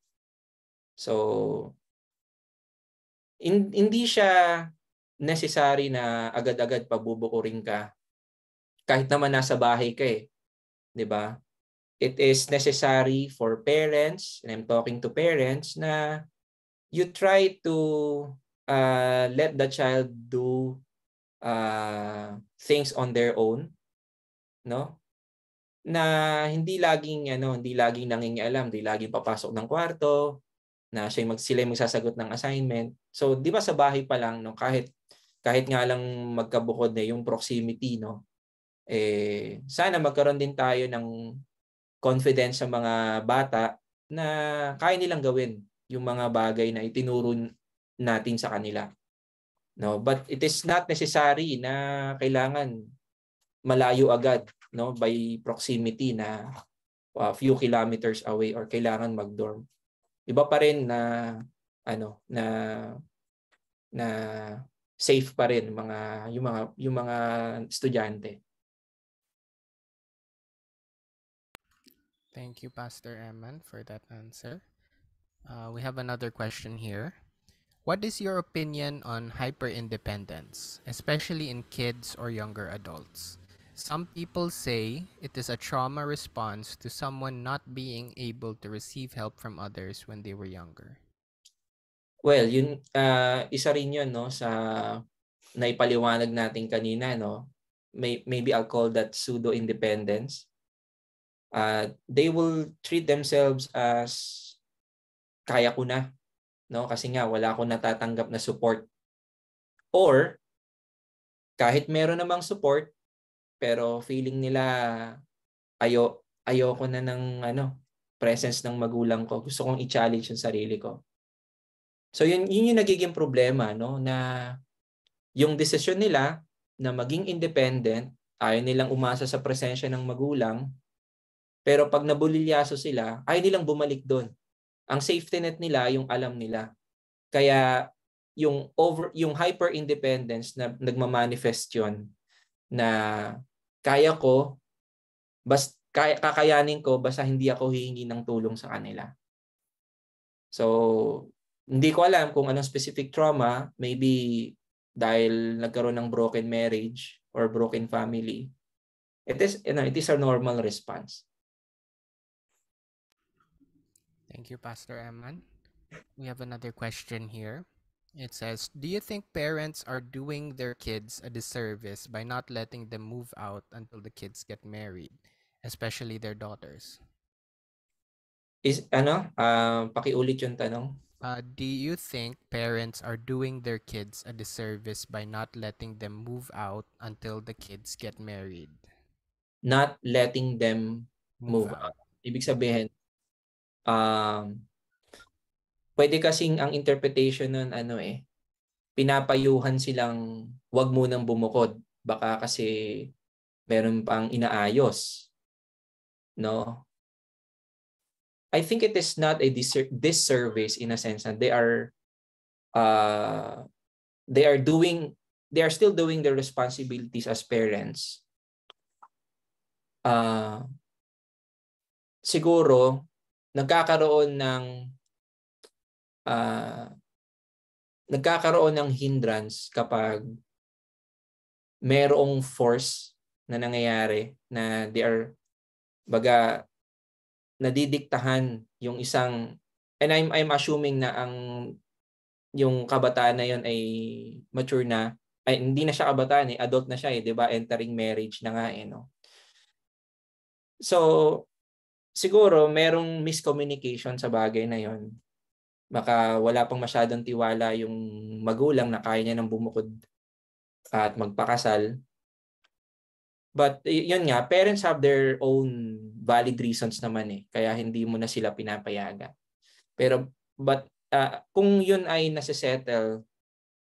So, hindi siya necessary na agad-agad pabubukurin ka kahit naman nasa bahay ka eh. 'Di ba? It is necessary for parents, and I'm talking to parents, na you try to let the child do things on their own, no? Na hindi laging nangingialam, hindi laging papasok ng kwarto, na sila yung magsasagot ng assignment. So, 'di ba sa bahay pa lang, no, kahit nga lang magkabukod na yung proximity, no, sana magkaroon din tayo ng confidence sa mga bata na kaya nilang gawin yung mga bagay na itinuro natin sa kanila. No, but it is not necessary na kailangan malayo agad, no, by proximity na a few kilometers away or kailangan mag-dorm. iba pa rin na ano na safe pa rin yung mga estudyante. Thank you, Pastor Eman, for that answer. We have another question here. What is your opinion on hyper-independence, especially in kids or younger adults? Some people say it is a trauma response to someone not being able to receive help from others when they were younger. Well, yun isa rin yun no sa naipaliwanag natin kanina no. Maybe I'll call that pseudo independence. They will treat themselves as kaya ko na no kasi nga wala akong natatanggap na support. Or kahit meron namang support pero feeling nila ayoko na ng presence ng magulang ko. Gusto kong i-challenge yung sarili ko. So yun yung nagiging problema no na yung desisyon nila na maging independent, ayaw nilang umasa sa presensya ng magulang, pero pag nabulilyaso sila, ayaw nilang bumalik doon. Ang safety net nila yung alam nila. Kaya yung hyper independence na nagma-manifest yun na kaya ko kakayanin ko basta hindi ako hihingi ng tulong sa kanila. So, hindi ko alam kung anong specific trauma, maybe dahil nagkaroon ng broken marriage or broken family. It is a normal response. Thank you, Pastor Eman. We have another question here. It says, do you think parents are doing their kids a disservice by not letting them move out until the kids get married, especially their daughters? Pakiulit yung tanong. Do you think parents are doing their kids a disservice by not letting them move out until the kids get married? Not letting them move out. Ibig sabihin, pwede kasing ang interpretation nun pinapayuhan silang wag munang bumukod. Baka kasi meron pang inaayos. No? I think it is not a disservice in a sense that they are still doing their responsibilities as parents. Siguro nagkakaroon ng hindrance kapag merong force na nangyayari na they are nadidiktahan yung isang, and I'm assuming na yung kabataan na yon ay mature na, ay hindi na siya kabataan adult na siya 'di ba, entering marriage na nga no. So siguro merong miscommunication sa bagay na yon. Baka wala pang masyadong tiwala yung magulang na kaya niya nang bumukod at magpakasal. But yun nga, parents have their own valid reasons naman kaya hindi mo na sila pinapayagan. Pero kung yun ay nase-settle,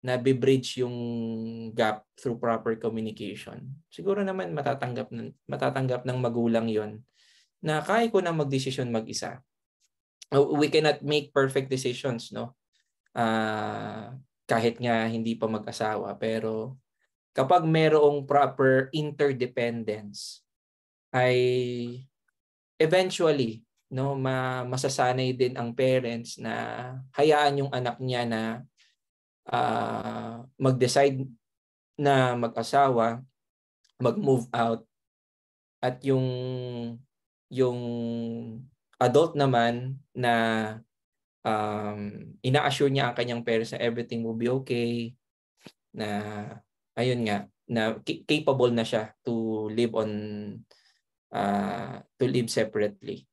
na bibridge yung gap through proper communication, siguro naman matatanggap ng magulang yon na kaya ko na magdesisyon mag-isa. We cannot make perfect decisions, no? Kahit nga hindi pa mag-asawa, pero kapag mayroong proper interdependence, ay eventually no masasanay din ang parents na hayaan yung anak niya na mag-decide na mag-asawa, mag-move out, at yung adult naman na ina-assure niya ang kanyang parents na everything will be okay, na ayun nga, na capable na siya to live separately.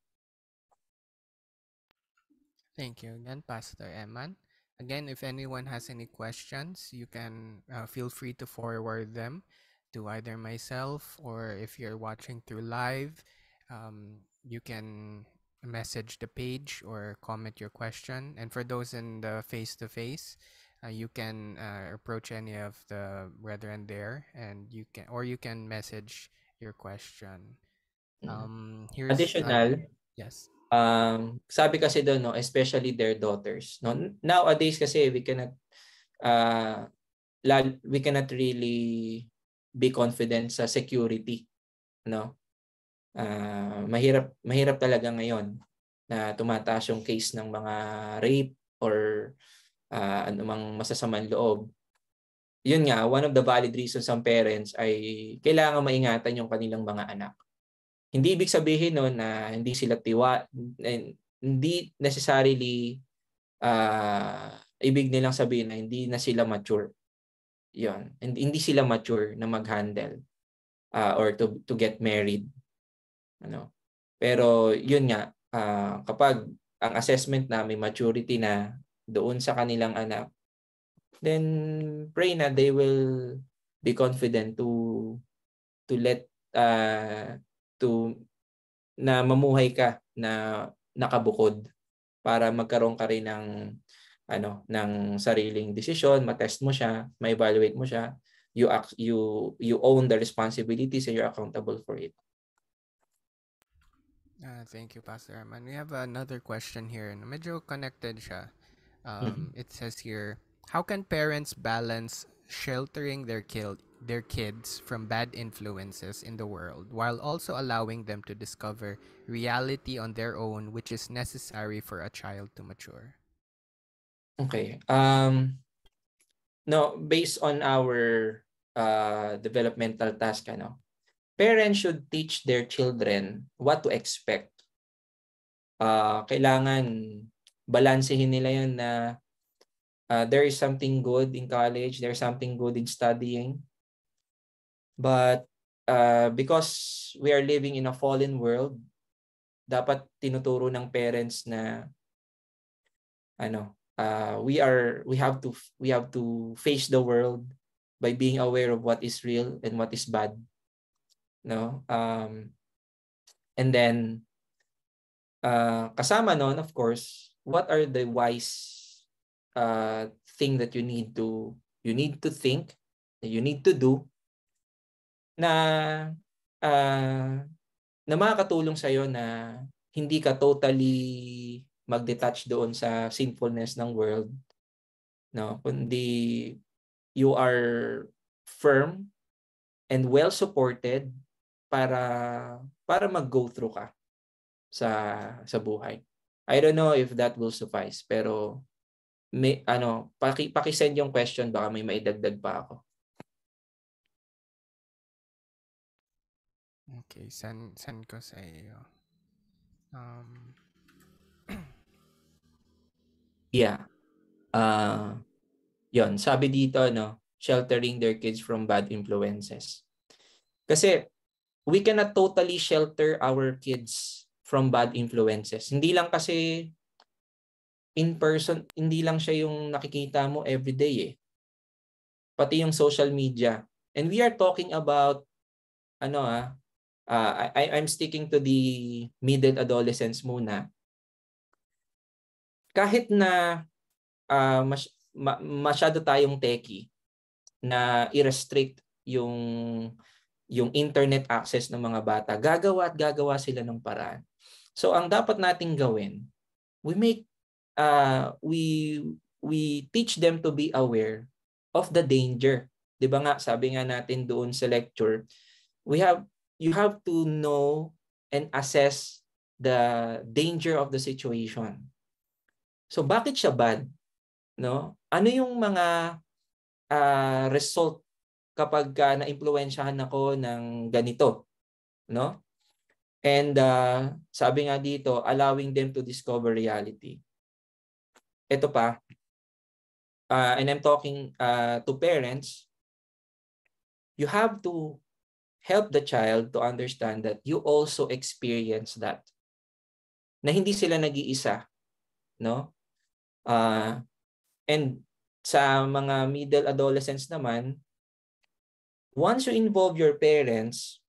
Thank you again, Pastor Eman. Again, if anyone has any questions, you can feel free to forward them to either myself, or if you're watching through live, you can message the page or comment your question. And for those in the face-to-face, you can approach any of the brethren there, and you can message your question. Here's additional. yes. Sabi kasi doon, no, especially their daughters. No? Nowadays kasi uh, we cannot really be confident sa security, no? Mahirap talaga ngayon na tumataas yung case ng mga rape or anumang masasamang loob. Yun nga, one of the valid reasons ng parents ay kailangan maingatan yung kanilang mga anak. Hindi ibig sabihin no na hindi sila hindi necessarily ibig nilang sabihin na hindi na sila mature. Yun. Hindi sila mature na mag-handle or to get married. Ano? Pero yun nga, kapag ang assessment na may maturity na doon sa kanilang anak, then pray na they will be confident to let to na mamuhay ka na nakabukod para magkaroon ka rin ng sariling desisyon, ma-test mo siya, ma-evaluate mo siya, you own the responsibilities and you're accountable for it. Thank you, Pastor Herman. We have another question here. Medyo connected siya. It says here, how can parents balance sheltering their kids from bad influences in the world while also allowing them to discover reality on their own, which is necessary for a child to mature? Okay. No, based on our developmental task, parents should teach their children what to expect. Kailangan balansehin nila yun na there is something good in college, there's something good in studying. But because we are living in a fallen world, dapat tinuturo ng parents na we have to face the world by being aware of what is real and what is bad. No? And then kasama noon, of course, what are the wise thing that you need to think, that you need to do na makakatulong sa iyo na hindi ka totally mag-detach doon sa sinfulness ng world, no, kundi you are firm and well supported para mag-go through ka sa buhay. I don't know if that will suffice, pero paki-send yung question, baka may maidagdag pa ako. Okay, send ko sa iyo. Yeah. Yon, sabi dito, sheltering their kids from bad influences. Kasi we cannot totally shelter our kids from bad influences. Hindi lang kasi in person, hindi lang siya yung nakikita mo everyday eh. Pati yung social media. And we are talking about I'm sticking to the middle adolescents muna. Kahit na masyado tayong techie na i-restrict yung internet access ng mga bata, gagawa sila ng paraan. So ang dapat nating gawin, we teach them to be aware of the danger. 'Di ba nga, sabi nga natin doon sa lecture, you have to know and assess the danger of the situation. So bakit siya bad? No? Ano yung mga result kapag na-impluwensyahan ako ng ganito, no? And sabi nga dito, allowing them to discover reality. Ito pa, and I'm talking to parents, you have to help the child to understand that you also experience that. Na hindi sila nag-iisa, no? And sa mga middle adolescents naman, once you involve your parents,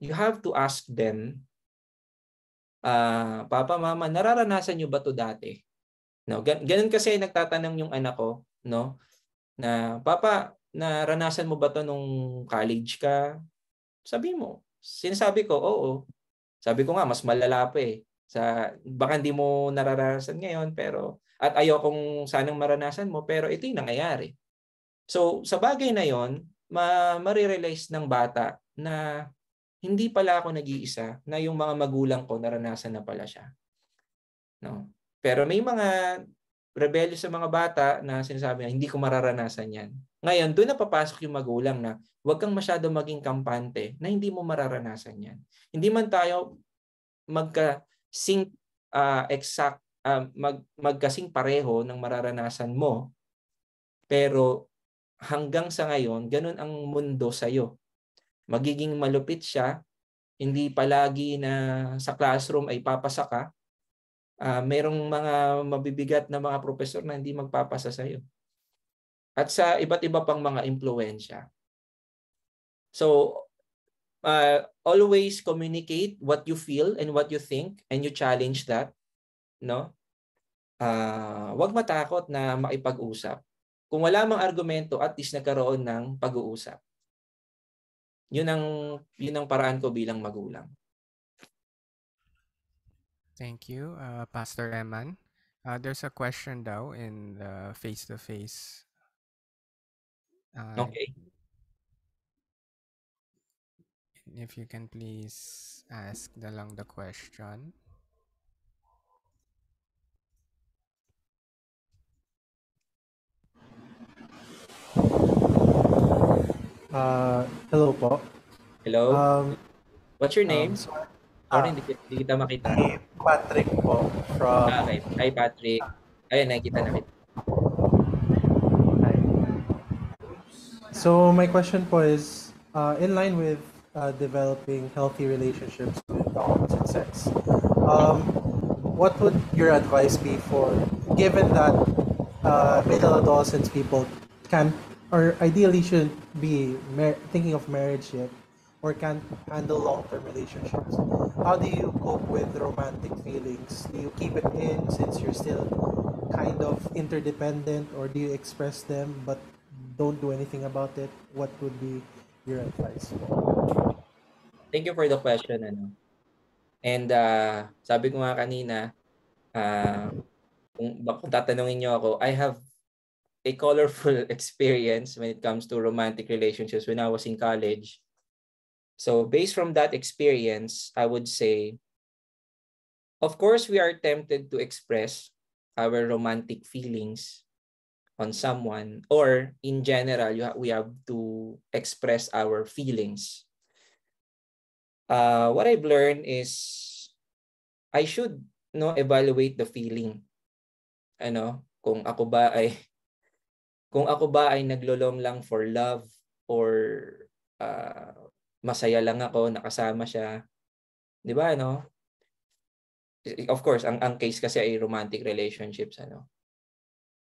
you have to ask them, Papa, Mama, nararanasan nyo ba to dati? No, ganun kasi nagtatanong yung anak ko, no? Na, Papa, naranasan mo ba to nung college ka? Sabi mo. Sinasabi ko, oo. Sabi ko nga, mas malala pa eh. Baka hindi mo nararanasan ngayon, pero at ayokong sanang maranasan mo, pero ito yung nangyayari. So sa bagay na yon, marirealize ng bata na hindi pala ako nag-iisa, na yung mga magulang ko naranasan na pala siya. No? Pero may mga rebellious sa mga bata na sinasabi na hindi ko mararanasan yan. Ngayon, doon na papasok yung magulang na huwag kang masyado maging kampante na hindi mo mararanasan yan. Hindi man tayo magka-sync exact magkasing pareho ng mararanasan mo, pero hanggang sa ngayon, ganun ang mundo sa'yo. Magiging malupit siya, hindi palagi na sa classroom ay papasa ka. Merong mga mabibigat na mga profesor na hindi magpapasa sa'yo. At sa iba't iba pang mga impluwensya. So, always communicate what you feel and what you think, and you challenge that. No? Huwag matakot na makipag-usap. Kung wala mang argumento, at least nagkaroon ng pag-uusap. Yun ang paraan ko bilang magulang. Thank you, Pastor Eman. There's a question daw in the face-to-face. Okay. If you can please ask the question. Hello po. Hello. What's your name? Sorry, hindi kita makita. Patrick po from... Okay. Hi, Patrick. Ayun, nakikita na kita. Hi. So my question po is, in line with developing healthy relationships with the opposite sex, what would your advice be for, given that middle adolescents people can, or ideally shouldn't be thinking of marriage yet, or can't handle long-term relationships? How do you cope with romantic feelings? Do you keep it in since you're still kind of interdependent, or do you express them but don't do anything about it? What would be your advice? Thank you for the question. And sabi ko nga kanina, kung tatanungin niyo ako, I have a colorful experience when it comes to romantic relationships when I was in college. So based from that experience, I would say, of course, we are tempted to express our romantic feelings on someone, or in general, we have to express our feelings. What I've learned is I should evaluate the feeling. Kung ako ba ay naglolong lang for love, or masaya lang ako nakasama siya. 'Di ba, Of course, ang case kasi ay romantic relationships,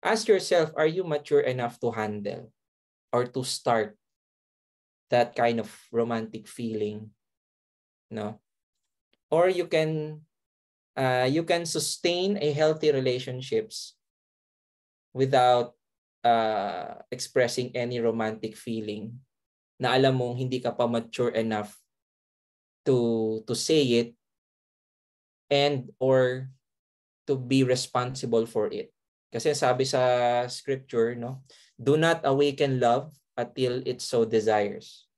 Ask yourself, are you mature enough to handle or to start that kind of romantic feeling, Or you can sustain a healthy relationships without expressing any romantic feeling na alam mong hindi ka pa mature enough to say it and or to be responsible for it. Kasi sabi sa scripture, do not awaken love until it so desires.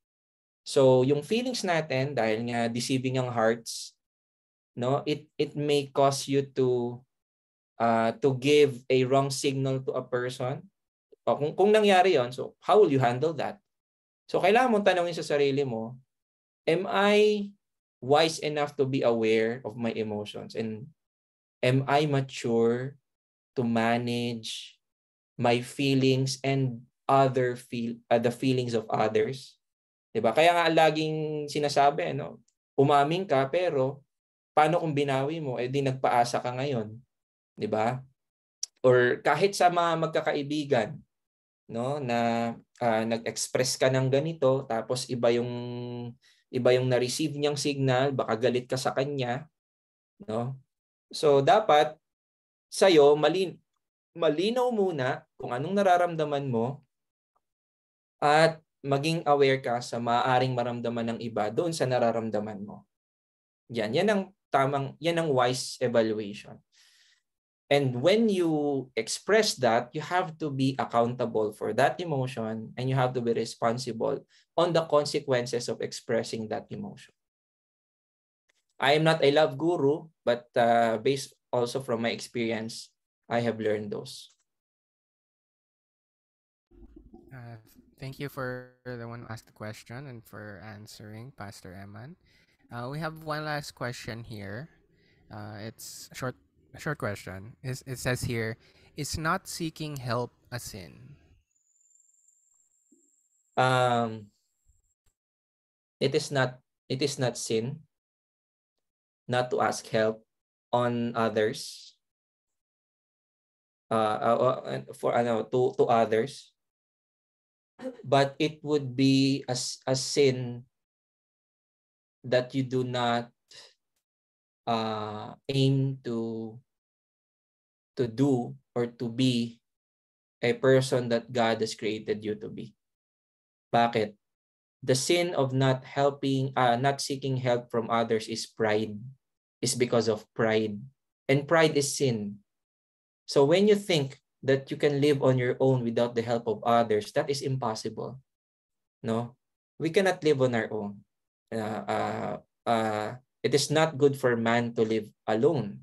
So yung feelings natin, dahil nga deceiving ang hearts, it may cause you to give a wrong signal to a person. O kung nangyari yon, so how will you handle that? So kailangan mong tanongin sa sarili mo, am I wise enough to be aware of my emotions? And am I mature to manage my feelings and the feelings of others? 'Di ba? Kaya nga laging sinasabi, umamin ka, pero paano kung binawi mo, di nagpaasa ka ngayon, 'di ba? Or kahit sa mga magkakaibigan, na nag-express ka ng ganito, tapos iba yung na-receive niyang signal, baka galit ka sa kanya, So dapat sa'yo malinaw muna kung anong nararamdaman mo, at maging aware ka sa maaaring maramdaman ng iba doon sa nararamdaman mo. Yan ang yan ang wise evaluation. And when you express that, you have to be accountable for that emotion and you have to be responsible on the consequences of expressing that emotion. I am not a love guru, but based also from my experience, I have learned those. Thank you for the one who asked the question and for answering, Pastor Eman. We have one last question here. It's a short question. It says here, is not seeking help a sin? Um, it is not sin not to ask help on others. To others, but it would be a sin that you do not aim to do or to be a person that God has created you to be. Bakit? The sin of not seeking help from others is pride. Is because of pride. And pride is sin. So when you think that you can live on your own without the help of others, that is impossible. No? We cannot live on our own. It is not good for man to live alone.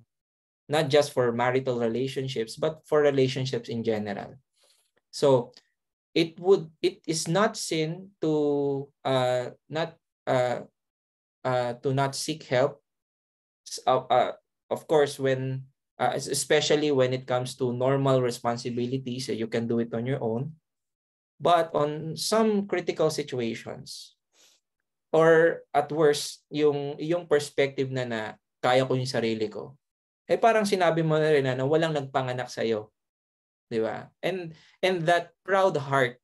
Not just for marital relationships, but for relationships in general. So it is not sin to not seek help. Of course, when especially when it comes to normal responsibilities, you can do it on your own. But on some critical situations, or at worst, yung perspective na kaya ko yung sarili ko, parang sinabi mo na rin na walang nagpanganak sa'yo. Di ba? And that proud heart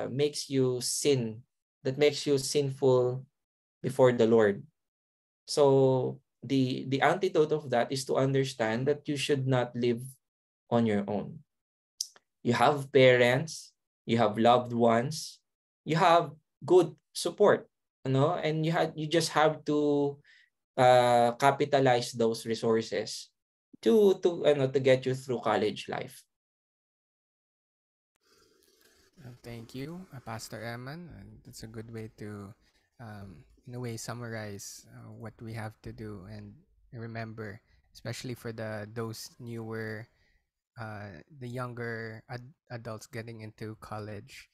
makes you sin. That makes you sinful before the Lord. So the antidote of that is to understand that you should not live on your own. You have parents, you have loved ones, you have good support, and you just have to capitalize those resources to get you through college life. Thank you, Pastor Eman. That's a good way to, in a way, summarize what we have to do and remember, especially for those newer, the younger adults getting into college.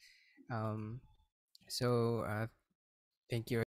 So thank you